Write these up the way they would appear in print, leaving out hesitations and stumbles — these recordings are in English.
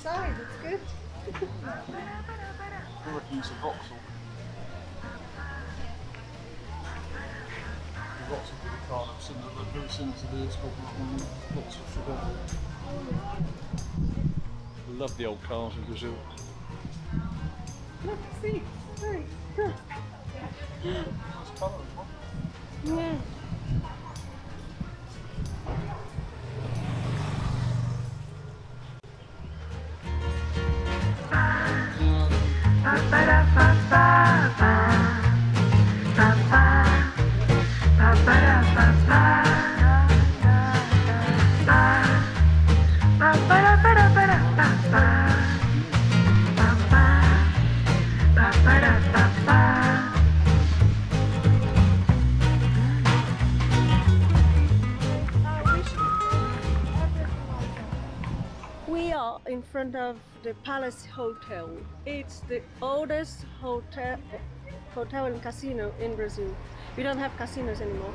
inside. It's good. I reckon it's a Vauxhall. The Vauxhall with the car that's similar, very similar to this, called Vauxhall Sugar. I love the old cars in Brazil. Look, see, very good. Nice colour as well. Yeah. We are in front of the Palace Hotel. It's the oldest hotel and casino in Brazil. We don't have casinos anymore,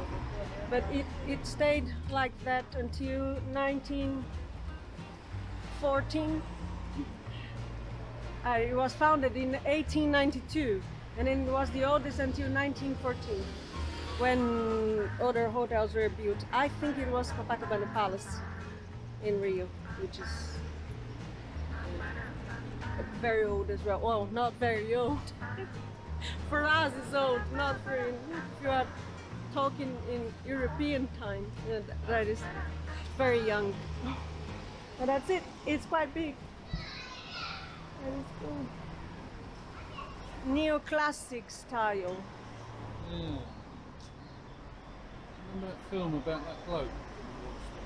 but it stayed like that until 1914. It was founded in 1892, and then it was the oldest until 1914, when other hotels were built. I think it was Copacabana Palace in Rio, which is very old as well. Well, not very old. For us it's old, not for if you are talking in European time, that is very young. But that's it. It's quite big. And it's cool. Neoclassic style. Yeah. Remember that film about that bloke?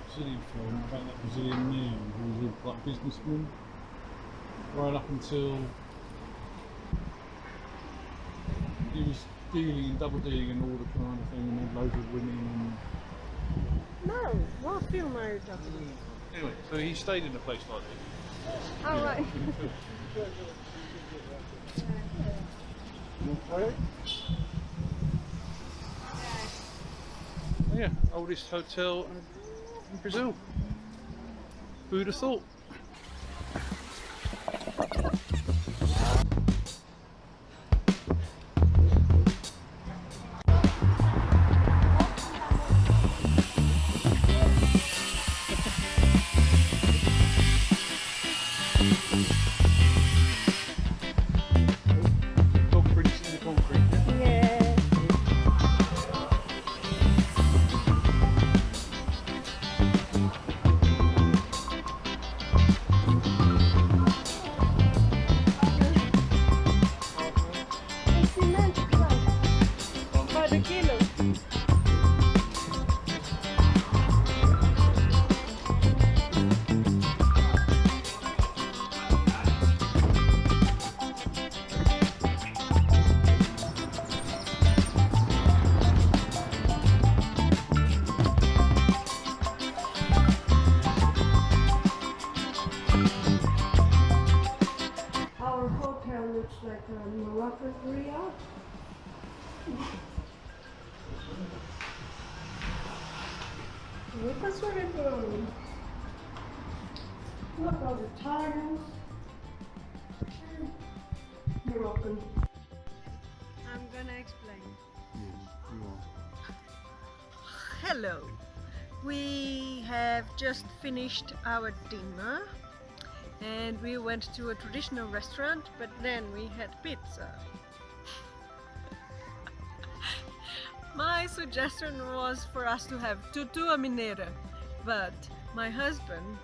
Brazilian film about that Brazilian man who was like a businessman right up until he was dealing and double dealing and all the kind of thing, and had loads of women and... No, what film are you talking about? Anyway, so he stayed in a place like this. All right. Okay. Oh yeah, oldest hotel in Brazil. Who'd have thought? Like a Moroccan griot. Look at what it's doing. Look all the tiles. Moroccan. I'm gonna explain. Yes, you are. Hello. We have just finished our dinner. And we went to a traditional restaurant, but then we had pizza. My suggestion was for us to have tutua mineira, but my husband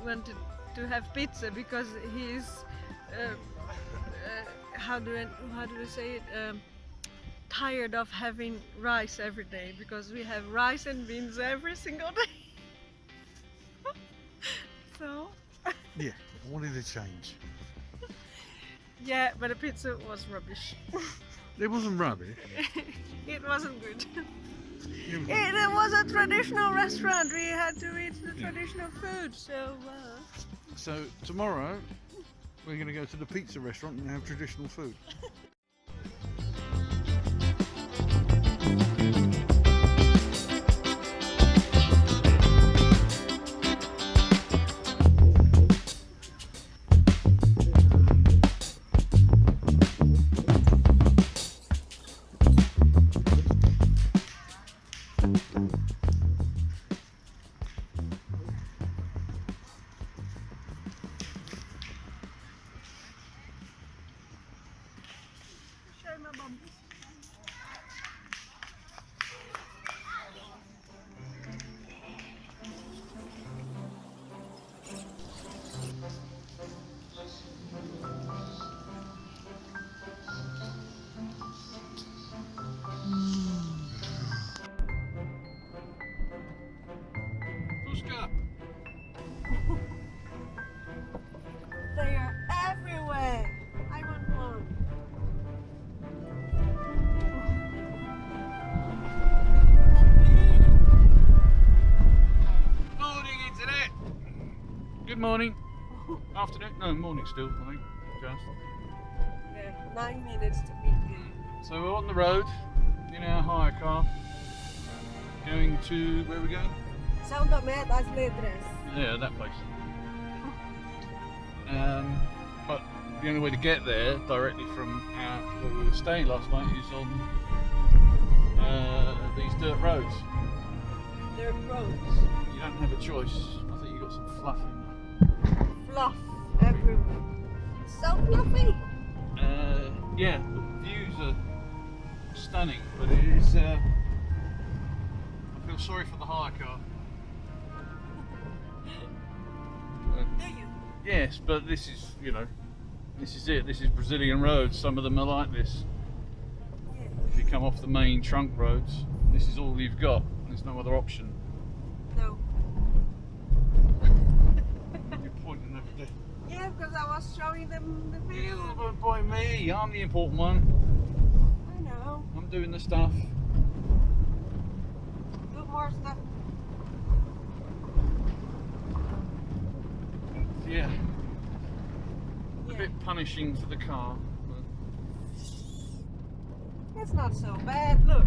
wanted to have pizza because he's how do I say it? Tired of having rice every day, because we have rice and beans every single day. So. Yeah, I wanted a change. Yeah, but the pizza was rubbish. It wasn't rubbish. It wasn't good. It was a traditional restaurant. We had to eat the traditional food, so... So tomorrow we're going to go to the pizza restaurant and have traditional food. Oscar. They are everywhere. I want one. Morning, internet. Good morning. Afternoon. No, morning still, I think. Just. Yeah, 9 minutes to be here. So we're on the road in our hire car, going to where are we going? São Tomé das Letras. Yeah, that place. But the only way to get there directly from where we were staying last night is on these dirt roads. Dirt roads. You don't have a choice. I think you got some fluff in Fluff everywhere. So fluffy. there. Yeah, the views are stunning, but it is. I feel sorry for the hire car. Do you? Yes, but this is, this is it. This is Brazilian roads. Some of them are like this. Yeah. If you come off the main trunk roads, this is all you've got. There's no other option. No. You're pointing over there. Yeah, because I was showing them the You view. don't point me. I'm the important one. I know. I'm doing the stuff. Do more stuff. Yeah. A Yeah. bit punishing for the car. It's not so bad. Look.